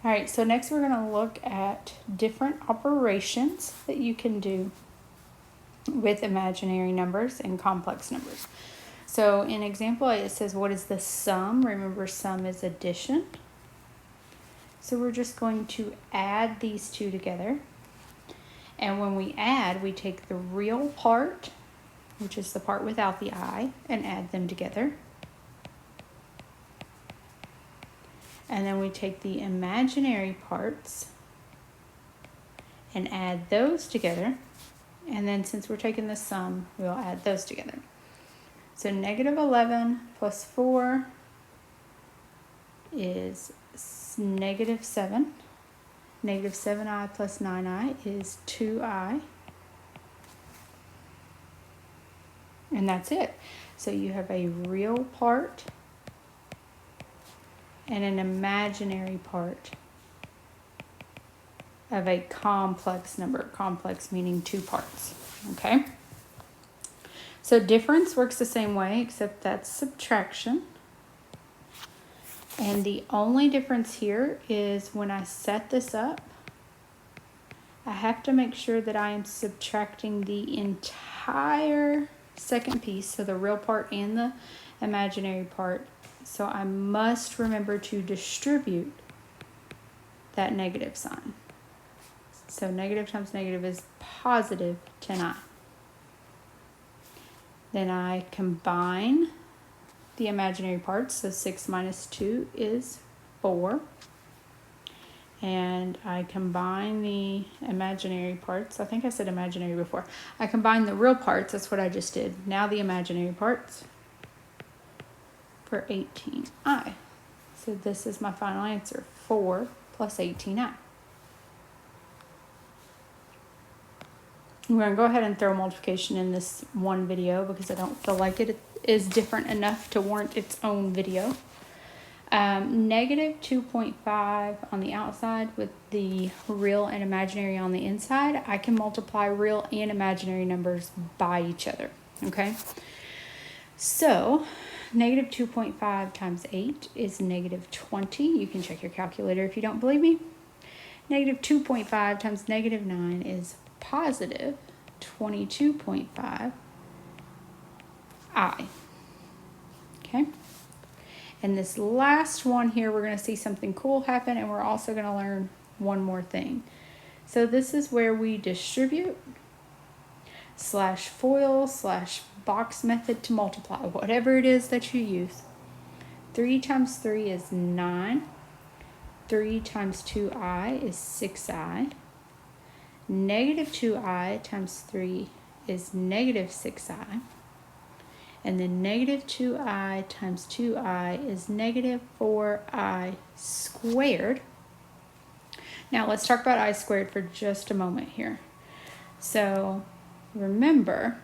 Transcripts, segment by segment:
All right, so next we're going to look at different operations that you can do with imaginary numbers and complex numbers. So in example A, it says, what is the sum? Remember, sum is addition. So we're just going to add these two together. And when we add, we take the real part, which is the part without the I, and add them together. And then we take the imaginary parts and add those together. And then since we're taking the sum, we'll add those together. So negative 11 plus 4 is negative 7. Negative 7i plus 9i is 2i. And that's it. So you have a real part and an imaginary part of a complex number. Complex meaning two parts, okay? So difference works the same way, except that's subtraction. And the only difference here is when I set this up, I have to make sure that I am subtracting the entire second piece, so the real part and the imaginary part. So I must remember to distribute that negative sign. So negative times negative is positive 10i. Then I combine the imaginary parts. So 6 minus 2 is 4. And I combine the imaginary parts. I think I said imaginary before. I combine the real parts. That's what I just did. Now the imaginary parts for 18i. So this is my final answer, 4 plus 18i. We're going to go ahead and throw multiplication in this one video because I don't feel like it is different enough to warrant its own video. Negative 2.5 on the outside with the real and imaginary on the inside. I can multiply real and imaginary numbers by each other, okay? So negative 2.5 times 8 is negative 20. You can check your calculator if you don't believe me. Negative 2.5 times negative 9 is positive 22.5 I. Okay? And this last one here, we're going to see something cool happen, and we're also going to learn one more thing. So this is where we distribute /FOIL/box method to multiply, whatever it is that you use. 3 times 3 is 9. 3 times 2i is 6i. Negative 2i times 3 is negative 6i. And then negative 2i times 2i is negative 4i squared. Now let's talk about I squared for just a moment here. So remember,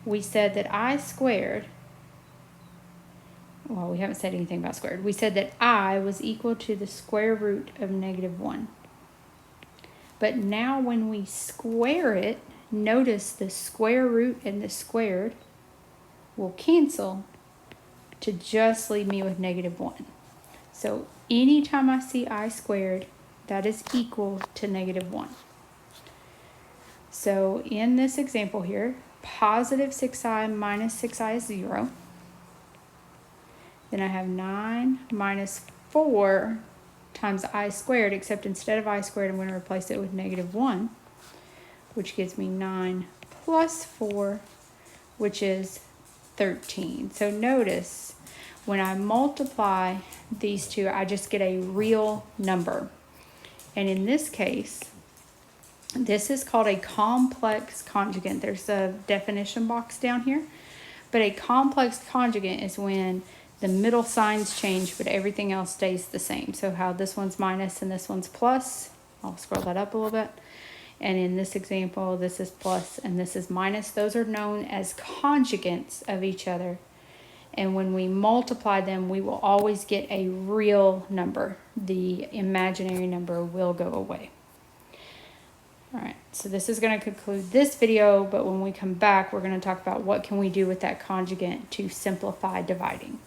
we said that I squared, well, we haven't said anything about squared. We said that I was equal to the square root of negative 1. But now when we square it, notice the square root and the squared will cancel to just leave me with negative 1. So anytime I see I squared, that is equal to negative 1. So in this example here, positive 6i minus 6i is 0. Then I have 9 minus 4 times I squared, except instead of I squared, I'm going to replace it with negative 1, which gives me 9 plus 4, which is 13. So notice when I multiply these two, I just get a real number. And in this case, this is called a complex conjugate. There's a definition box down here. But a complex conjugate is when the middle signs change, but everything else stays the same. So how this one's minus and this one's plus. I'll scroll that up a little bit. And in this example, this is plus and this is minus. Those are known as conjugates of each other. And when we multiply them, we will always get a real number. The imaginary number will go away. All right, so this is going to conclude this video, but when we come back, we're going to talk about what can we do with that conjugate to simplify dividing.